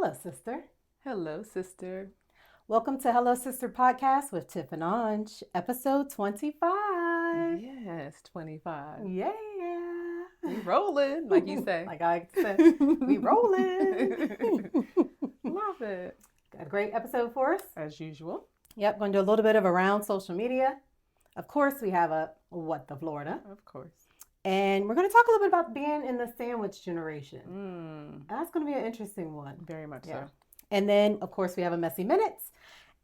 Hello, sister. Hello, sister. Welcome to Hello, Sister podcast with Tiff and Anj, episode 25. Yes, 25. Yeah. We rolling, like you say. Like I said, we rolling. Love it. Got a great episode for us. As usual. Yep, going to do a little bit of around social media. Of course, we have a What the Florida. Of course. And we're going to talk a little bit about being in the sandwich generation. That's going to be an interesting one. Very much so. And then, of course, we have a messy minutes.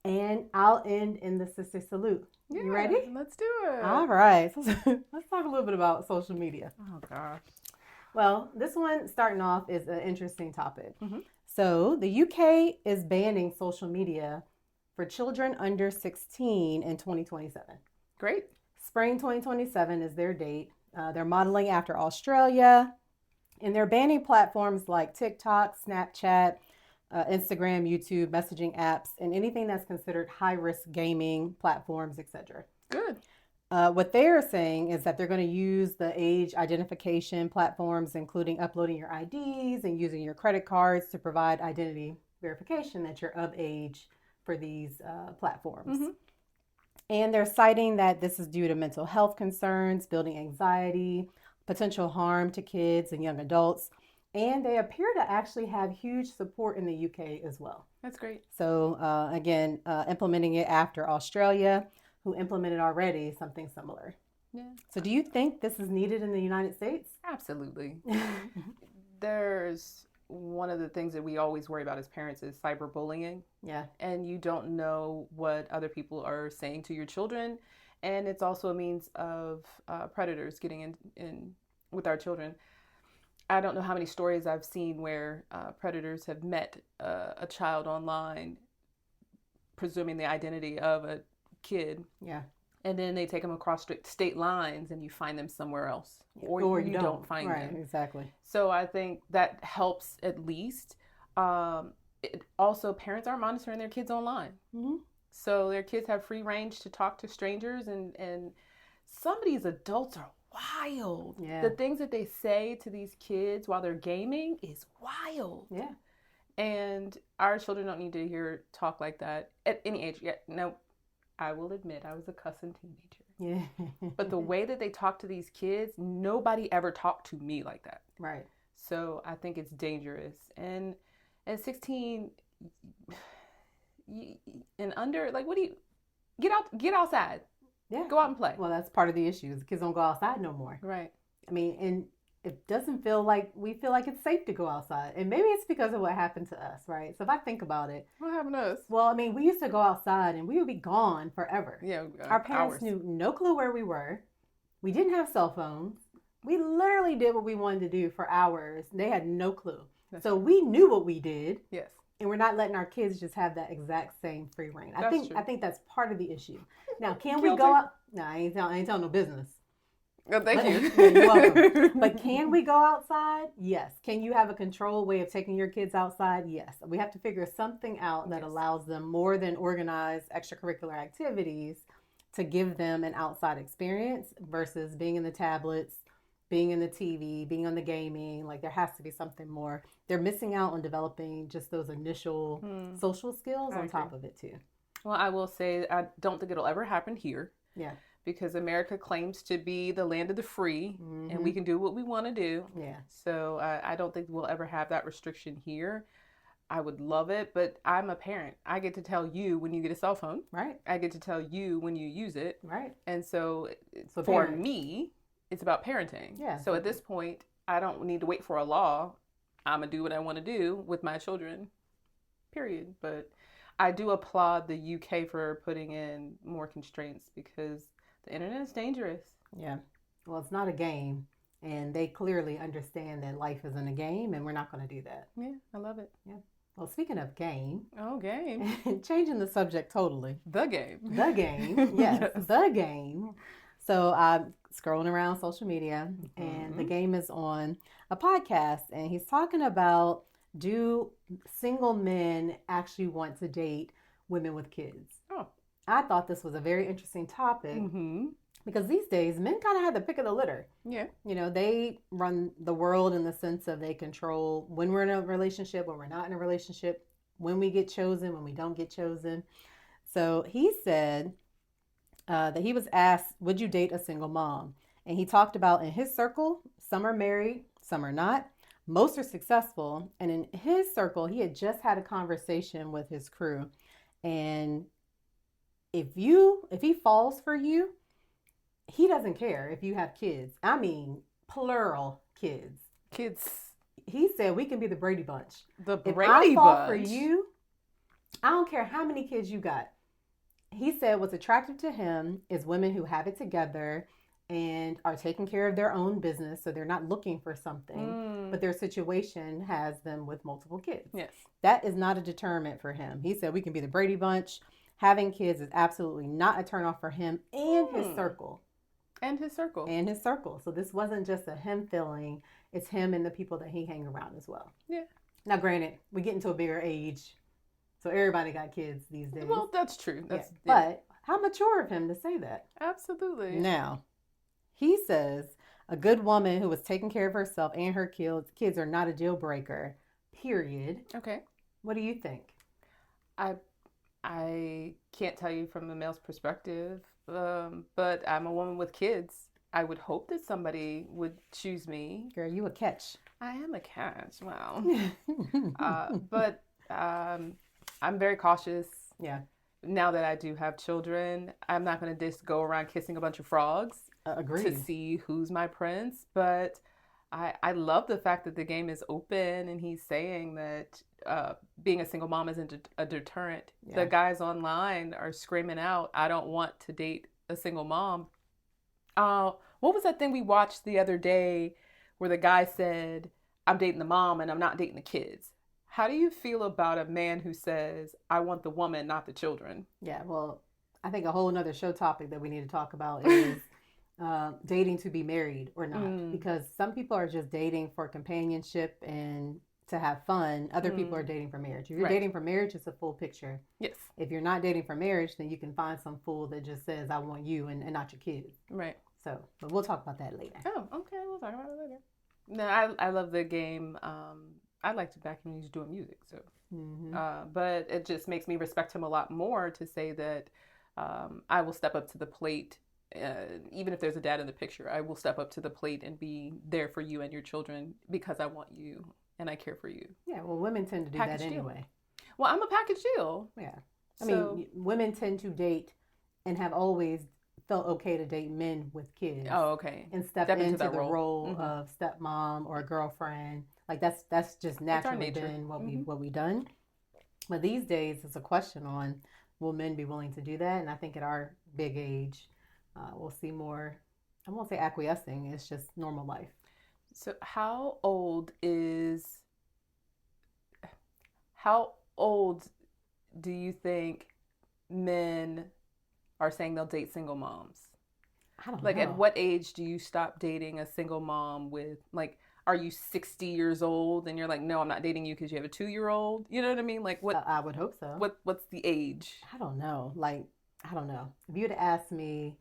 And I'll end in the sister salute. Yeah, you ready? Let's do it. All right. So, let's talk a little bit about social media. Oh, gosh. Well, this one, starting off, is an interesting topic. Mm-hmm. So the UK is banning social media for children under 16 in 2027. Great. Spring 2027 is their date. They're modeling after Australia. And they're banning platforms like TikTok, Snapchat, Instagram, YouTube, messaging apps, and anything that's considered high-risk gaming platforms, etc. Good. What they're saying is that they're going to use the age identification platforms, including uploading your IDs and using your credit cards to provide identity verification that you're of age for these platforms. Mm-hmm. And they're citing that this is due to mental health concerns, building anxiety, potential harm to kids and young adults. And they appear to actually have huge support in the UK as well. That's great. So again, implementing it after Australia, who implemented already something similar. Yeah. So do you think this is needed in the United States? Absolutely. There's one of the things that we always worry about as parents is cyberbullying. Yeah. And you don't know what other people are saying to your children. And it's also a means of predators getting in with our children. I don't know how many stories I've seen where predators have met a child online, presuming the identity of a kid. Yeah. And then they take them across state lines and you find them somewhere else. Or you don't find right, them. Exactly. So I think that helps at least. Also, parents are monitoring their kids online. Mm-hmm. So their kids have free range to talk to strangers. And some of these adults are wild. Yeah. The things that they say to these kids while they're gaming is wild. Yeah. And our children don't need to hear talk like that at any age. Yeah, no, I will admit I was a cussing teenager. Yeah. But the way that they talk to these kids, nobody ever talked to me like that. Right. So I think it's dangerous. And at 16 and under, like, what do you get outside? Yeah. Go out and play. Well, that's part of the issue. The kids don't go outside no more. Right. I mean, and it doesn't feel like we feel like it's safe to go outside. And maybe it's because of what happened to us, right? So if I think about it. What happened to us? Well, I mean, we used to go outside and we would be gone forever. Yeah. Our parents knew no clue where we were. We didn't have cell phones. We literally did what we wanted to do for hours. They had no clue. So we knew what we did. Yes. And we're not letting our kids just have that exact same free reign. I think that's part of the issue. Now, can we go out? No, I ain't telling no business. Oh, thank you. You're welcome. But can we go outside? Yes. Can you have a controlled way of taking your kids outside? Yes. We have to figure something out that allows them more than organized extracurricular activities to give them an outside experience versus being in the tablets, being in the TV, being on the gaming. Like, there has to be something more. They're missing out on developing just those initial social skills on top of it too. Well, I will say I don't think it'll ever happen here. Yeah. Because America claims to be the land of the free, and we can do what we want to do. Yeah. So I don't think we'll ever have that restriction here. I would love it, but I'm a parent. I get to tell you when you get a cell phone. Right. I get to tell you when you use it. Right. And so for me, it's about parenting. Yeah. So at this point, I don't need to wait for a law. I'm going to do what I want to do with my children, period. But I do applaud the UK for putting in more constraints because the internet is dangerous. Yeah. Well, it's not a game. And they clearly understand that life isn't a game and we're not going to do that. Yeah, I love it. Yeah. Well, speaking of game. Oh, game. Changing the subject totally. The game. The game. Yes, the game. So I'm scrolling around social media and the game is on a podcast and he's talking about, do single men actually want to date women with kids? Oh. I thought this was a very interesting topic. Because these days, men kind of have the pick of the litter. Yeah. You know, they run the world in the sense of they control when we're in a relationship, when we're not in a relationship, when we get chosen, when we don't get chosen. So he said that he was asked, would you date a single mom? And he talked about in his circle, some are married, some are not. Most are successful. And in his circle, he had just had a conversation with his crew. And if he falls for you, he doesn't care if you have kids. I mean, plural kids. Kids. He said we can be the Brady Bunch. The If Brady I fall Bunch. for you, I don't care how many kids you got. He said what's attractive to him is women who have it together and are taking care of their own business, so they're not looking for something, but their situation has them with multiple kids. Yes. That is not a deterrent for him. He said we can be the Brady Bunch. Having kids is absolutely not a turnoff for him and his circle. And his circle. And his circle. So this wasn't just a him feeling. It's him and the people that he hang around as well. Yeah. Now, granted, we get into a bigger age, so everybody got kids these days. Well, that's true. That's But how mature of him to say that? Absolutely. Now, he says a good woman who was taking care of herself and her kids are not a deal breaker, period. Okay. What do you think? I can't tell you from the male's perspective, but I'm a woman with kids. I would hope that somebody would choose me. Girl, you a catch. I am a catch. Wow. But I'm very cautious. Yeah. Now that I do have children, I'm not going to just go around kissing a bunch of frogs Agreed. to see who's my prince. But I love the fact that the game is open and he's saying that being a single mom isn't a deterrent. Yeah. The guys online are screaming out, I don't want to date a single mom. What was that thing we watched the other day where the guy said, I'm dating the mom and I'm not dating the kids? How do you feel about a man who says, I want the woman, not the children? Yeah, well, I think a whole nother show topic that we need to talk about is dating to be married or not. Because some people are just dating for companionship and to have fun. Other people are dating for marriage. If you're dating for marriage, it's a full picture. Yes. If you're not dating for marriage, then you can find some fool that just says, I want you and not your kids. Right. So, but we'll talk about that later. Oh, okay. We'll talk about it later. No, I love the game. I liked it back when he was doing music. So, but it just makes me respect him a lot more to say that I will step up to the plate. Even if there's a dad in the picture, I will step up to the plate and be there for you and your children because I want you and I care for you. Yeah, well, women tend to do Package that deal. anyway. Well, I'm a package deal. Yeah. I mean, women tend to date and have always felt okay to date men with kids. Oh, okay. And step into the role of stepmom or a girlfriend. Like that's just naturally been what we've done. But these days it's a question on will men be willing to do that? And I think at our big age, we'll see more. I won't say acquiescing. It's just normal life. So how old do you think men are saying they'll date single moms? I don't know. At what age do you stop dating a single mom with, like, are you 60 years old and you're like, no, I'm not dating you because you have a 2-year-old? You know what I mean? Like, what? I would hope so. What's the age? I don't know. I don't know. If you had asked me,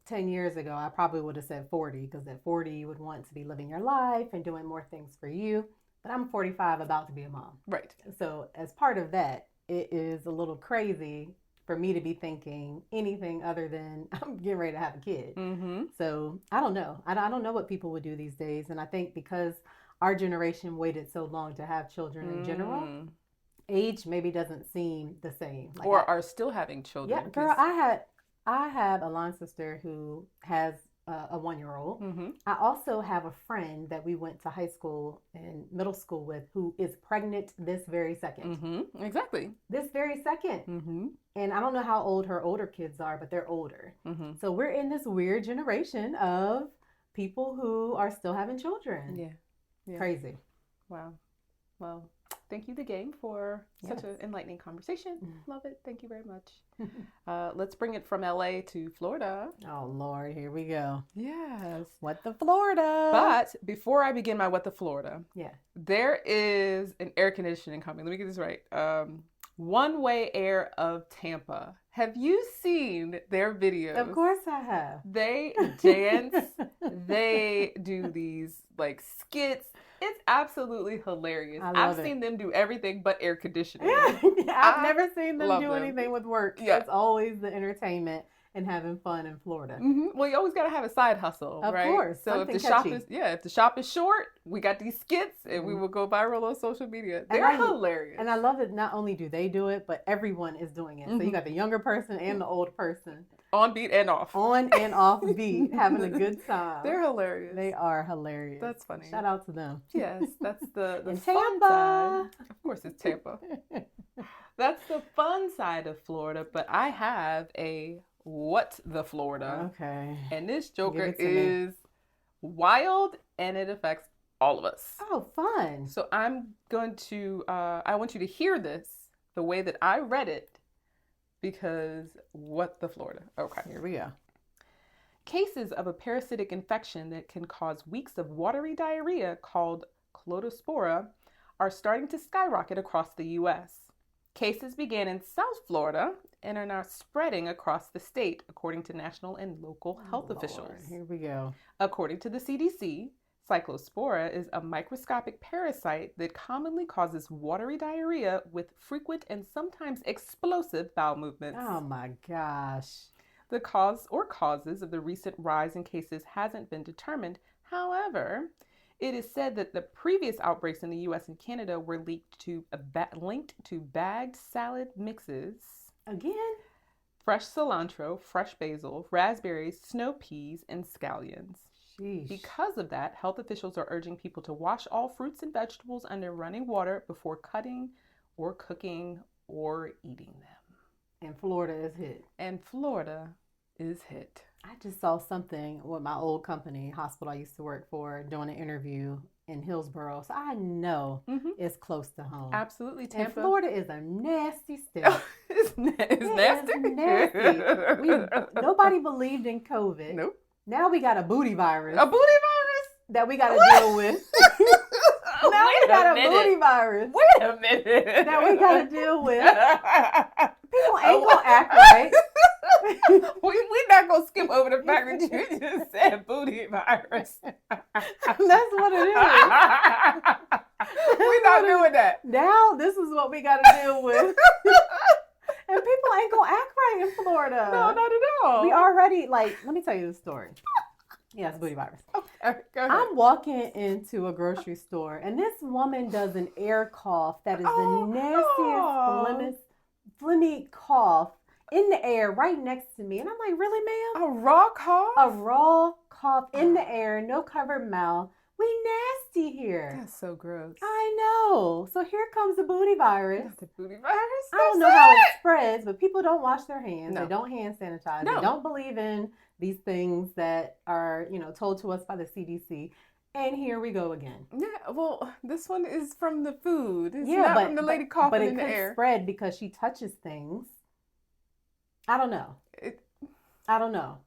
10 years ago, I probably would have said 40 because at 40 you would want to be living your life and doing more things for you. But I'm 45, about to be a mom. Right. So as part of that, it is a little crazy for me to be thinking anything other than I'm getting ready to have a kid. So I don't know. I don't know what people would do these days. And I think because our generation waited so long to have children in general, age maybe doesn't seem the same. Like or are still having children. Yeah, girl, I have a line sister who has a 1-year-old. I also have a friend that we went to high school and middle school with who is pregnant this very second. Exactly. This very second. And I don't know how old her older kids are, but they're older. So we're in this weird generation of people who are still having children. Yeah. Crazy. Wow. Well, thank you, the game, for such an enlightening conversation. Love it. Thank you very much. Let's bring it from LA to Florida. Oh, Lord. Here we go. Yes. What the Florida? But before I begin my What the Florida, yeah, there is an air conditioning company. Let me get this right. One Way Air of Tampa Have you seen their videos? Of course I have. They dance. They do these like skits. It's absolutely hilarious. I've seen them do everything but air conditioning. Yeah. I've never seen them do them. anything with work. Yeah. It's always the entertainment and having fun in Florida. Mm-hmm. Well, you always got to have a side hustle, of right? Course. So if the shop is short, we got these skits and we will go viral on social media. They're hilarious. And I love that not only do they do it, but everyone is doing it. So you got the younger person and the old person. On beat and off. On and off beat, having a good time. They're hilarious. They are hilarious. That's funny. Shout out to them. Yes, that's the in fun Tampa. side. Of course, it's Tampa. That's the fun side of Florida. But I have a What the Florida. Okay. And this joker is wild and it affects all of us. Oh, fun. So I'm going to, I want you to hear this the way that I read it because what the Florida. Okay. Here we go. Cases of a parasitic infection that can cause weeks of watery diarrhea called clodospora are starting to skyrocket across the U.S. Cases began in South Florida and are now spreading across the state, according to national and local health officials. Here we go. According to the CDC, cyclospora is a microscopic parasite that commonly causes watery diarrhea with frequent and sometimes explosive bowel movements. Oh my gosh. The cause or causes of the recent rise in cases hasn't been determined. However, it is said that the previous outbreaks in the U.S. and Canada were linked to bagged salad mixes. Again? Fresh cilantro, fresh basil, raspberries, snow peas, and scallions. Sheesh. Because of that, health officials are urging people to wash all fruits and vegetables under running water before cutting or cooking or eating them. And Florida is hit. And Florida is hit. I just saw something with my old company, hospital I used to work for, doing an interview in Hillsborough. So I know it's close to home. Absolutely, Tampa. And Florida is a nasty state. It's nasty. It's nasty. Nobody believed in COVID. Nope. Now we got a booty virus. A booty virus? That we got to deal with. Now we got a booty virus. Wait a minute. That we got to deal with. People ain't going to act right. We're not going to skip over the fact that you just said booty virus. That's what it is. We're not doing that. Now this is what we got to deal with. And people ain't going to act right in Florida. No, not at all. We already, let me tell you the story. Yeah, it's booty virus. Okay, go ahead. I'm walking into a grocery store, and this woman does an air cough that is the nastiest, phlegmy cough in the air right next to me. And I'm like, really, ma'am? A raw cough? A raw cough in the air, no covered mouth. We nasty here. That's so gross. I know. So here comes the booty virus. The booty virus? I don't know how it spreads, but people don't wash their hands. No. They don't hand sanitize. No. They don't believe in these things that are, told to us by the CDC. And here we go again. Yeah, well, this one is from the food. It's not from the lady coughing in the air. But it could spread because she touches things. I don't know. I don't know.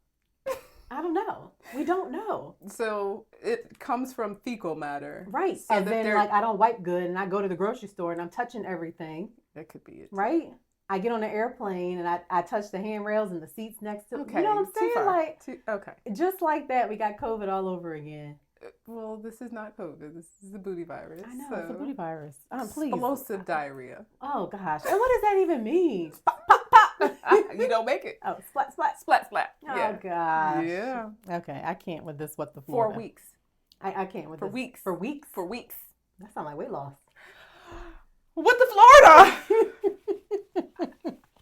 We don't know. So it comes from fecal matter. Right. So and then I don't wipe good and I go to the grocery store and I'm touching everything. That could be it. Right? I get on the airplane and I touch the handrails and the seats next to Okay. You know what I'm saying? Okay. Just like that, we got COVID all over again. Well, this is not COVID. This is the booty virus. I know, it's a booty virus. Please. Explosive diarrhea. Oh, gosh. And what does that even mean? Pop, pop, pop. You don't make it. Oh, splat, splat. Splat, splat. Oh, Yeah. gosh. Yeah. Okay, I can't with this. What the Florida. 4 weeks. I can't with For this. weeks. For weeks? For weeks. That sounds like weight loss. What the Florida?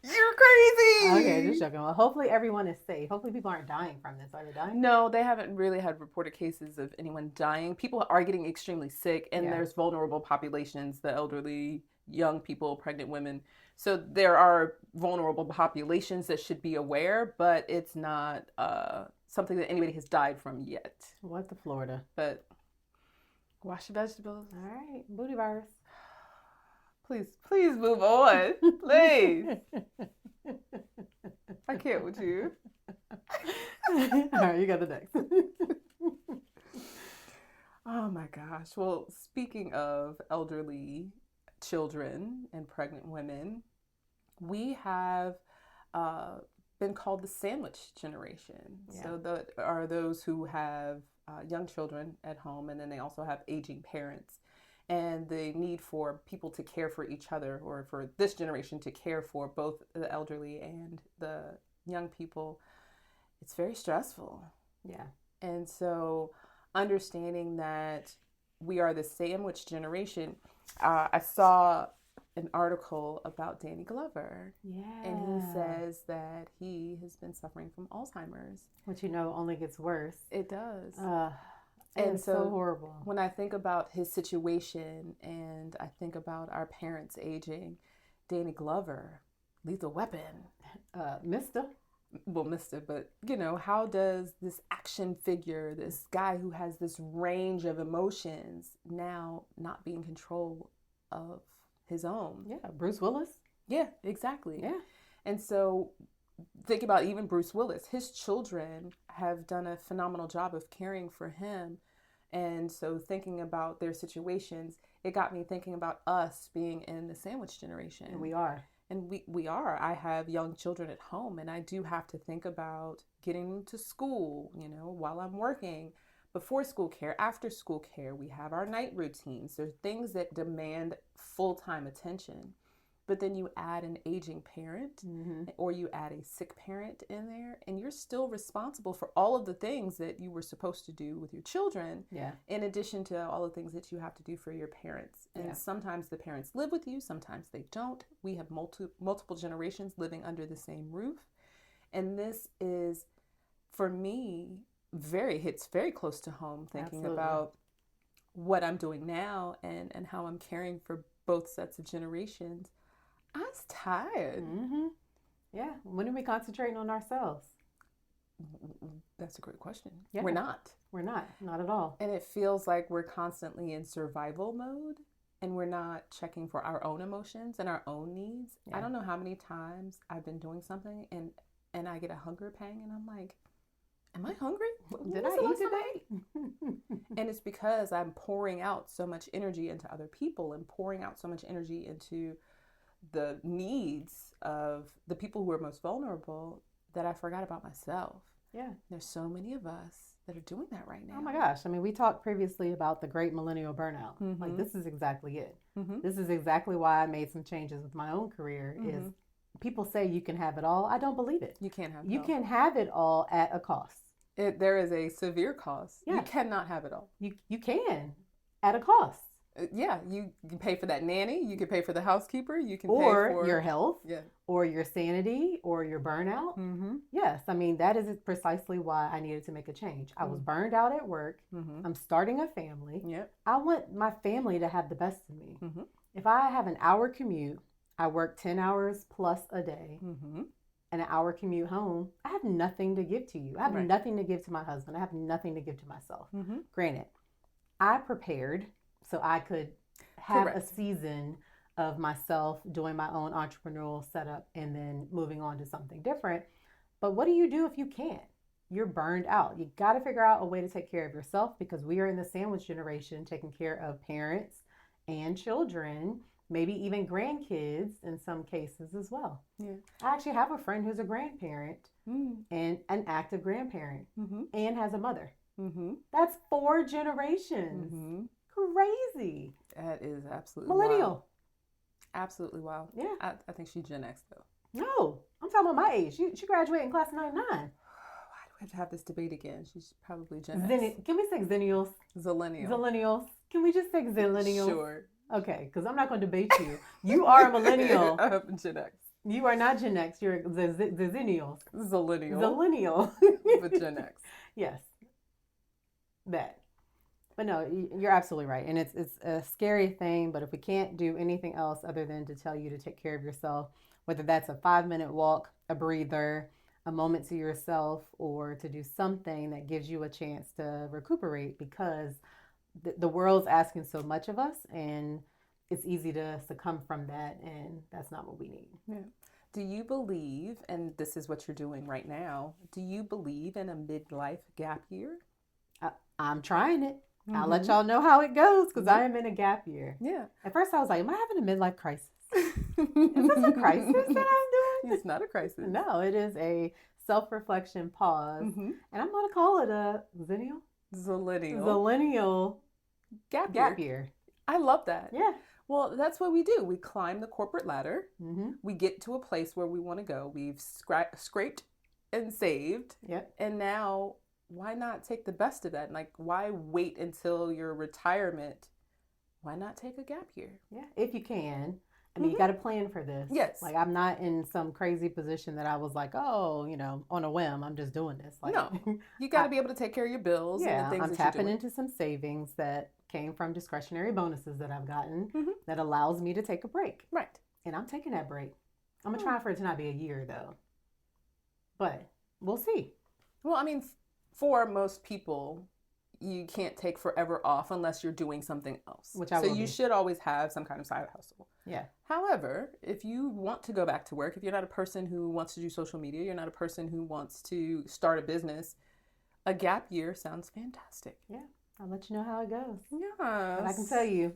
You're crazy. Okay, just joking. Well, hopefully everyone is safe. Hopefully people aren't dying from this. Are they dying? No, they haven't really had reported cases of anyone dying. People are getting extremely sick, and there's vulnerable populations, the elderly, young people, pregnant women. So there are vulnerable populations that should be aware, but it's not something that anybody has died from yet. What the Florida? But wash your vegetables. All right, booty virus. Please move on. Please. I can't with you. All right, you got the next. Oh my gosh. Well, speaking of elderly children and pregnant women, we have been called the sandwich generation. Yeah. So that are those who have young children at home, and then they also have aging parents. And the need for people to care for each other, or for this generation to care for both the elderly and the young people, it's very stressful. Yeah. And so understanding that we are the sandwich generation, I saw an article about Danny Glover. Yeah. And he says that he has been suffering from Alzheimer's. Which, only gets worse. It does. And And so so horrible. when I think about his situation and I think about our parents aging, Danny Glover, lethal weapon. Mister. Well, Mr., but how does this action figure, this guy who has this range of emotions, now not be in control of his own? Yeah. Bruce Willis. Yeah, exactly. Yeah. And so think about even Bruce Willis. His children have done a phenomenal job of caring for him. And so thinking about their situations, it got me thinking about us being in the sandwich generation. And we are. And we are. I have young children at home, and I do have to think about getting them to school, while I'm working. Before school care, after school care, we have our night routines. There's things that demand full-time attention. But then you add an aging parent, or you add a sick parent in there, and you're still responsible for all of the things that you were supposed to do with your children, in addition to all the things that you have to do for your parents. And sometimes the parents live with you, sometimes they don't. We have multiple generations living under the same roof. And this is, for me, hits very close to home, thinking about what I'm doing now and how I'm caring for both sets of generations. I was tired. Yeah. When are we concentrating on ourselves? That's a great question. Yeah. We're not. We're not at all. And it feels like we're constantly in survival mode, and we're not checking for our own emotions and our own needs. Yeah. I don't know how many times I've been doing something and I get a hunger pang, and I'm like, am I hungry? Did I eat today? And it's because I'm pouring out so much energy into other people and pouring out so much energy into the needs of the people who are most vulnerable that I forgot about myself. Yeah. There's so many of us that are doing that right now. Oh my gosh. I mean, we talked previously about the great millennial burnout. Like, this is exactly it. This is exactly why I made some changes with my own career is people say you can have it all. I don't believe it. You can't have it You all. can have it all at a cost. There is a severe cost. Yeah. You cannot have it all. You can at a cost. Yeah, you can pay for that nanny. You can pay for the housekeeper. You can pay for your health, yeah, or your sanity, or your burnout. Yes, I mean, that is precisely why I needed to make a change. I was burned out at work. I'm starting a family. Yep. I want my family to have the best of me. If I have an hour commute, I work 10 hours plus a day, and an hour commute home, I have nothing to give to you. I have nothing to give to my husband. I have nothing to give to myself. Granted, I prepared so I could have a season of myself doing my own entrepreneurial setup and then moving on to something different. But what do you do if you can't? You're burned out. You got to figure out a way to take care of yourself, because we are in the sandwich generation, taking care of parents and children, maybe even grandkids in some cases as well. Yeah. I actually have a friend who's a grandparent and an active grandparent and has a mother. That's 4 generations. Crazy. That is absolutely Millennial. wild. Absolutely wild. Yeah. I think she's Gen X though. No, I'm talking about my age. She graduated in class of 99. Why do we have to have this debate again? She's probably Gen X. Can we say Xillenials? Xillenials. Can we just say Xillenials? Sure. Okay, because I'm not going to debate you. You are a millennial. I'm Gen X. You are not Gen X. You're the Xillenials. Xillennial. But Gen X. Yes. That. But no, you're absolutely right. And it's a scary thing, but if we can't do anything else other than to tell you to take care of yourself, whether that's a 5-minute walk, a breather, a moment to yourself, or to do something that gives you a chance to recuperate, because the world's asking so much of us, and it's easy to succumb from that, and that's not what we need. Yeah. Do you believe, and this is what you're doing right now, do you believe in a midlife gap year? I'm trying it. I'll let y'all know how it goes, because I am in a gap year. Yeah. At first I was like, am I having a midlife crisis? Is this a crisis that I'm doing? It's not a crisis. No, it is a self-reflection pause. Mm-hmm. And I'm going to call it a Xennial? Xillenial Gap year. I love that. Yeah. Well, that's what we do. We climb the corporate ladder. Mm-hmm. We get to a place where we want to go. We've scraped and saved. Yep. And now, why not take the best of that? Like, why wait until your retirement? Why not take a gap year? Yeah, if you can. I mean, you got to plan for this. Yes. Like, I'm not in some crazy position that I was like, oh, on a whim, I'm just doing this. Like, no, you got to be able to take care of your bills. Yeah, and the things I'm that tapping you're doing. into some savings that came from discretionary bonuses that I've gotten that allows me to take a break. Right. And I'm taking that break. I'm going to try for it to not be a year, though. But we'll see. Well, I mean, for most people, you can't take forever off unless you're doing something else. So you should always have some kind of side hustle. Yeah. However, if you want to go back to work, if you're not a person who wants to do social media, you're not a person who wants to start a business, a gap year sounds fantastic. Yeah. I'll let you know how it goes. Yes. But I can tell you,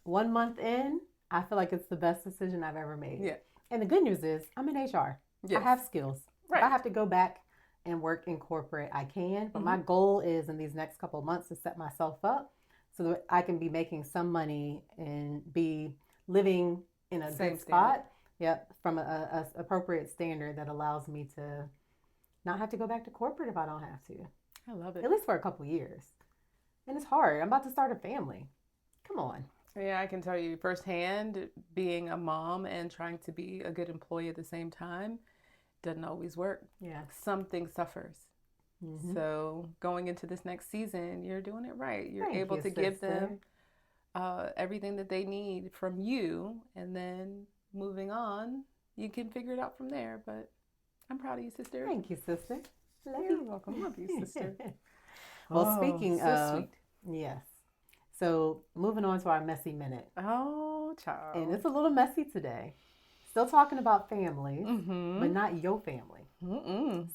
1 month in, I feel like it's the best decision I've ever made. Yeah. And the good news is I'm in HR. Yes. I have skills. Right. If I have to go back and work in corporate, I can. But my goal is in these next couple of months to set myself up so that I can be making some money and be living in a good spot. Yep, from a appropriate standard that allows me to not have to go back to corporate if I don't have to. I love it. At least for a couple years. And it's hard. I'm about to start a family. Come on. Yeah, I can tell you firsthand, being a mom and trying to be a good employee at the same time doesn't always work. Yeah. Something suffers. So going into this next season, you're doing it right. You're able to give them everything that they need from you, and then moving on, you can figure it out from there. But I'm proud of you, sister. Thank you, sister. You're welcome. Love you, sister. Well, speaking of, sweet. Yes. So moving on to our messy minute. Oh, child. And it's a little messy today. Still talking about families, but not your family.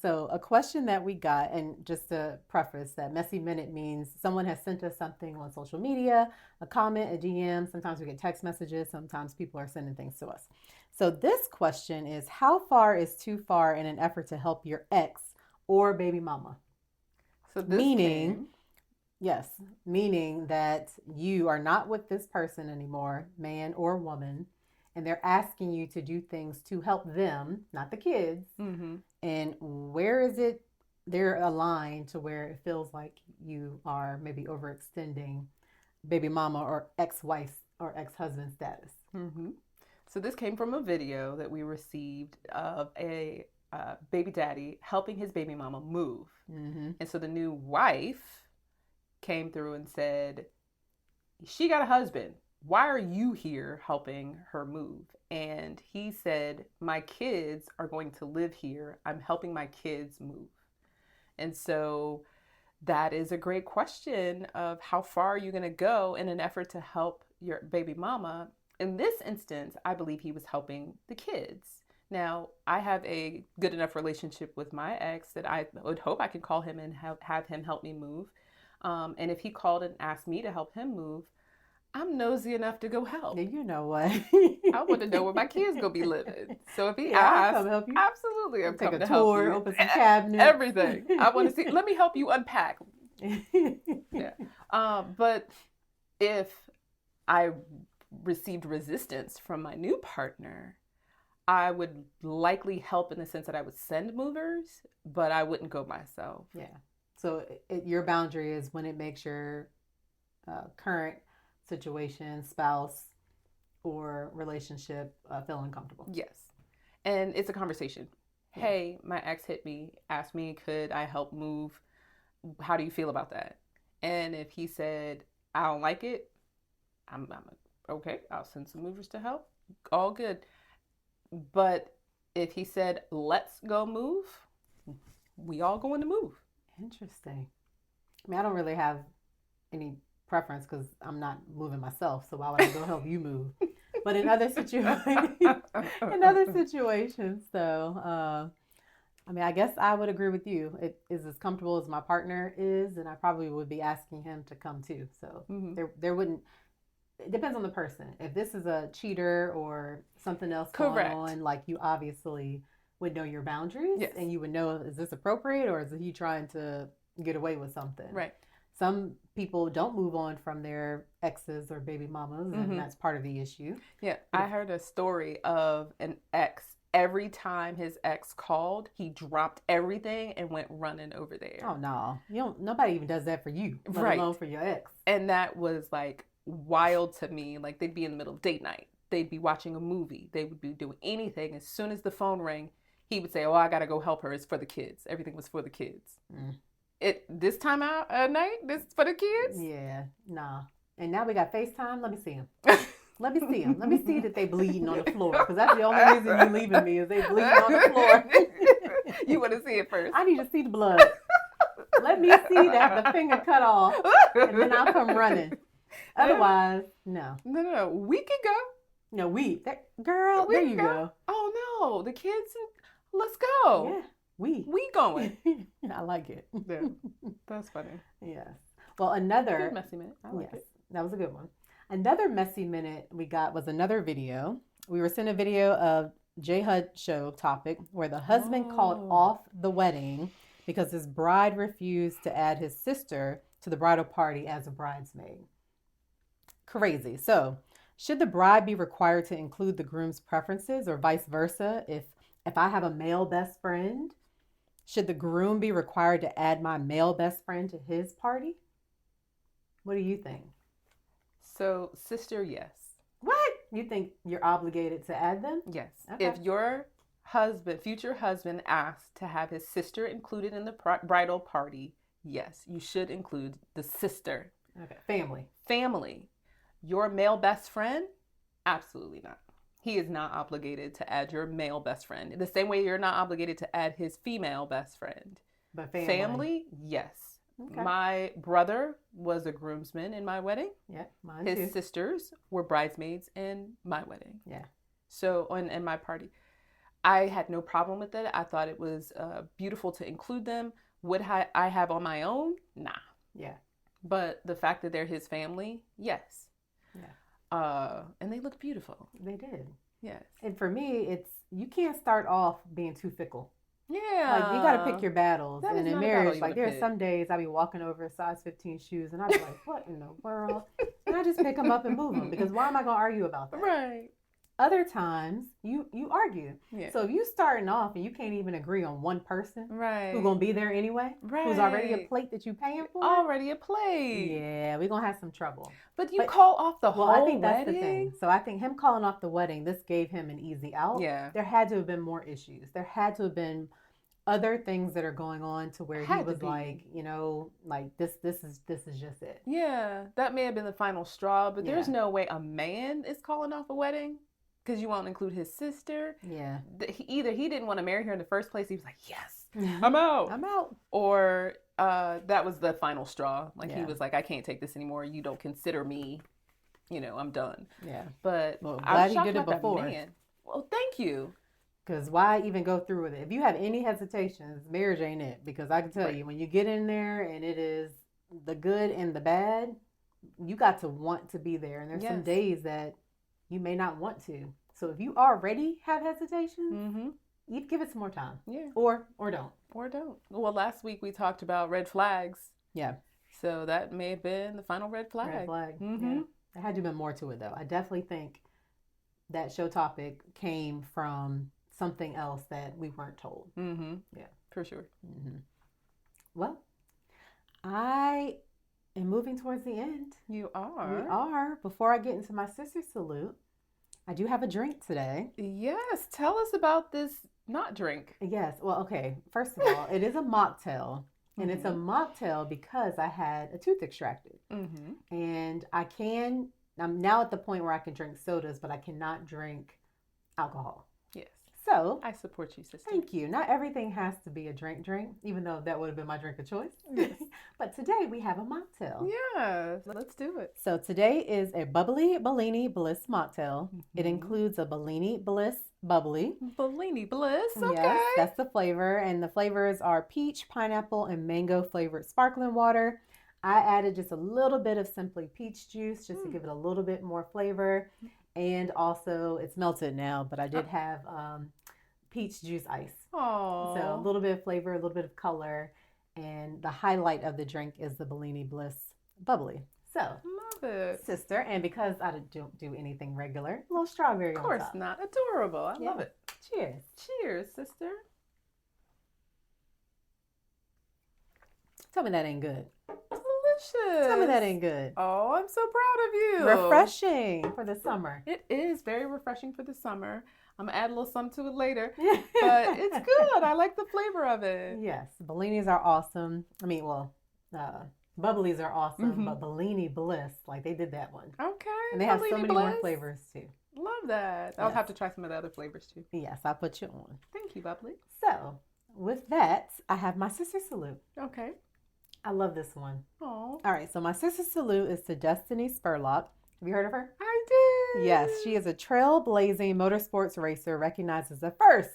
So a question that we got, and just to preface that messy minute means someone has sent us something on social media, a comment, a DM. Sometimes we get text messages. Sometimes people are sending things to us. So this question is, how far is too far in an effort to help your ex or baby mama? So this meaning that you are not with this person anymore, man or woman, and they're asking you to do things to help them, not the kids. And where is it they're aligned to where it feels like you are maybe overextending baby mama or ex-wife or ex-husband status? So this came from a video that we received of a baby daddy helping his baby mama move. And so the new wife came through and said, she got a husband. Why are you here helping her move? And he said, my kids are going to live here. I'm helping my kids move. And so that is a great question of how far are you going to go in an effort to help your baby mama? In this instance, I believe he was helping the kids. Now, I have a good enough relationship with my ex that I would hope I could call him and have him help me move. And if he called and asked me to help him move, I'm nosy enough to go help. You know what? I want to know where my kids gonna be living. So if he asks, I'll come help you. Absolutely, I'm Take coming a to help tour, you. open some cabinets, everything. I want to see. Let me help you unpack. Yeah. But if I received resistance from my new partner, I would likely help in the sense that I would send movers, but I wouldn't go myself. Yeah. So your boundary is when it makes your current situation, spouse, or relationship feel uncomfortable. Yes. And it's a conversation. Yeah. Hey, my ex hit me, asked me, could I help move? How do you feel about that? And if he said, I don't like it, I'm okay, I'll send some movers to help. All good. But if he said, let's go move, we all going to move. Interesting. I mean, I don't really have any preference because I'm not moving myself, so why would I go help you move? But in other situations, though, I mean, I guess I would agree with you. It is as comfortable as my partner is, and I probably would be asking him to come too. So there wouldn't. it depends on the person. If this is a cheater or something else going Correct. on, like you obviously would know your boundaries Yes. and you would know, is this appropriate or is he trying to get away with something? Right. Some people don't move on from their exes or baby mamas, and that's part of the issue. Yeah. I heard a story of an ex. Every time his ex called, he dropped everything and went running over there. Oh no, nobody even does that for you, let alone for your ex. And that was like wild to me. Like they'd be in the middle of date night, they'd be watching a movie, they would be doing anything. As soon as the phone rang, he would say, "Oh, I gotta go help her. It's for the kids. Everything was for the kids." This time out at night, this is for the kids. Yeah, nah. And now we got FaceTime. Let me see him. Let me see them. Let me see that they bleeding on the floor, because that's the only reason you leaving me is they bleeding on the floor. You want to see it first? I need to see the blood. Let me see that the finger cut off, and then I'll come running. Otherwise, no. No. We can go. No, girl. There you go. Oh no, the kids. Let's go. Yeah, we going. I like it. Yeah, that's funny. Yes. Well, another Good messy minute. I like it. That was a good one. Another messy minute we got was another video. We were sent a video of J Hud show topic where the husband called off the wedding because his bride refused to add his sister to the bridal party as a bridesmaid. Crazy. So, should the bride be required to include the groom's preferences or vice versa? If I have a male best friend, should the groom be required to add my male best friend to his party? What do you think? So, sister, yes. What? You think you're obligated to add them? Yes. Okay. If your future husband asked to have his sister included in the bridal party, yes, you should include the sister. Okay. Family. Your male best friend? Absolutely not. He is not obligated to add your male best friend. The same way you're not obligated to add his female best friend. But family, yes. Okay. My brother was a groomsman in my wedding. Yeah, mine His too. sisters were bridesmaids in my wedding. Yeah. So, in my party. I had no problem with it. I thought it was beautiful to include them. Would I have on my own? Nah. Yeah. But the fact that they're his family, yes. Yeah. And they look beautiful. They did. Yes. And for me, you can't start off being too fickle. Yeah. Like, you got to pick your battles. That and is in not a marriage, battle you like, wanna there's pick. some days I be walking over size 15 shoes and I be like, what in the world? And I just pick them up and move them, because why am I going to argue about that? Right. Other times, you argue. Yeah. So if you starting off and you can't even agree on one person Right. who's going to be there anyway, who's already a plate that you paying for, already a plate. yeah, we're going to have some trouble. But you call off the whole I think that's wedding? the thing. So I think him calling off the wedding, this gave him an easy out. Yeah. There had to have been more issues. There had to have been other things that are going on to where he was like, like this is just it. Yeah, that may have been the final straw, but there's no way a man is calling off a wedding because you won't include his sister. Yeah. Either he didn't want to marry her in the first place. He was like, yes, I'm out. I'm out. Or that was the final straw. Like he Yeah. was like, I can't take this anymore. You don't consider me, I'm done. Yeah. But Well, I'm glad he shocked did it about that before. man. Well, thank you. Because why even go through with it? If you have any hesitations, marriage ain't it. Because I can tell Right. you, when you get in there and it is the good and the bad, you got to want to be there. And there's some days that you may not want to. So if you already have hesitations, you give it some more time. Yeah. Or don't. Or don't. Well, last week we talked about red flags. Yeah. So that may have been the final red flag. Red flag. Mm-hmm. Yeah. There had to have been more to it, though. I definitely think that show topic came from something else that we weren't told. Mm-hmm. Yeah. For sure. Mm-hmm. Well, I am moving towards the end. You are. We are. Before I get into my sister salute, I do have a drink today. Yes. Tell us about this not drink. Yes. Well, okay. First of all, it is a mocktail. And it's a mocktail because I had a tooth extracted. Mm-hmm. And I'm now at the point where I can drink sodas, but I cannot drink alcohol. Yes. So I support you, sister. thank you. Not everything has to be a drink, even though that would have been my drink of choice. Yes. But today we have a mocktail. Yes. Let's do it. So today is a bubbly Bellini Bliss mocktail. Mm-hmm. It includes a Bellini Bliss bubbly. Bellini Bliss. Okay. Yes, that's the flavor. And the flavors are peach, pineapple, and mango flavored sparkling water, I added just a little bit of Simply Peach juice just to give it a little bit more flavor. And also, it's melted now, but I did have peach juice ice. Oh. So a little bit of flavor, a little bit of color. And the highlight of the drink is the Bellini Bliss bubbly. So, love it. Sister, and because I don't do anything regular, a little strawberry on top. Of course not. Adorable. I love it. Cheers. Cheers, sister. Tell me that ain't good. Delicious. Tell me that ain't good. Oh, I'm so proud of you. Refreshing for the summer. It is very refreshing for the summer. I'm going to add a little something to it later, but it's good. I like the flavor of it. Yes, Bellinis are awesome. I mean, well, bubblies are awesome, but Bellini Bliss, like they did that one. Okay. And they have so Bellini many more Bliss. flavors too. Love that. I'll have to try some of the other flavors too. Yes, I'll put you on. Thank you, Bubbly. So, with that, I have my sister salute. Okay. I love this one. Oh. All right, so my sister salute is to Destiny Spurlock. Have you heard of her? I did. Yes, she is a trailblazing motorsports racer recognized as the first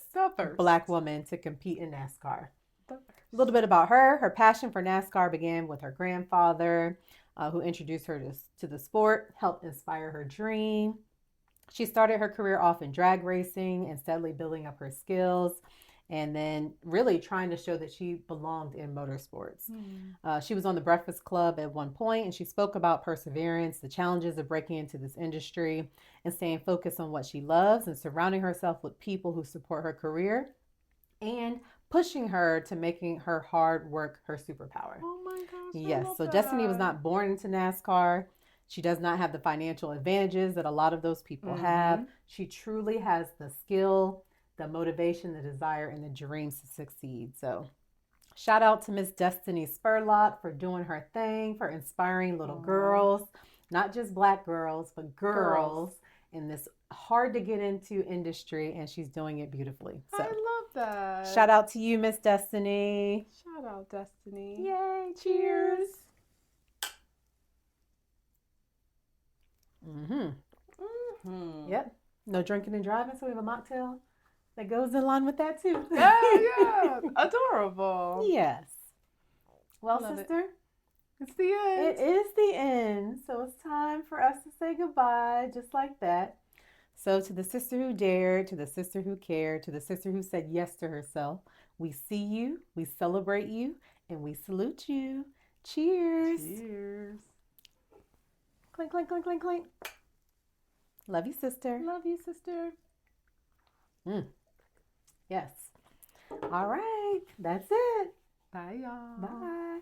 Black woman to compete in NASCAR. A little bit about her. Her passion for NASCAR began with her grandfather, who introduced her to the sport, helped inspire her dream. She started her career off in drag racing and steadily building up her skills, and then really trying to show that she belonged in motorsports. She was on the Breakfast Club at one point, and she spoke about perseverance, the challenges of breaking into this industry, and staying focused on what she loves and surrounding herself with people who support her career and pushing her to making her hard work her superpower. Oh my gosh. Yes, so Destiny was not born into NASCAR. She does not have the financial advantages that a lot of those people have. She truly has the skill, the motivation, the desire, and the dreams to succeed. So shout out to Miss Destiny Spurlock for doing her thing, for inspiring little girls, not just Black girls, but girls in this hard to get into industry, and she's doing it beautifully. So I love that. shout out to you, Miss Destiny. Shout out, Destiny. Yay, cheers. Yep. No drinking and driving, so we have a mocktail that goes in line with that too. Yeah. Adorable. Yes. Well, Love sister, It's the end. it is the end. So it's time for us to say goodbye, just like that. So to the sister who dared, to the sister who cared, to the sister who said yes to herself, we see you, we celebrate you, and we salute you. Cheers. Cheers. Clink, clink, clink, clink, clink. Love you, sister. Love you, sister. Yes. All right. That's it. Bye, y'all. Bye.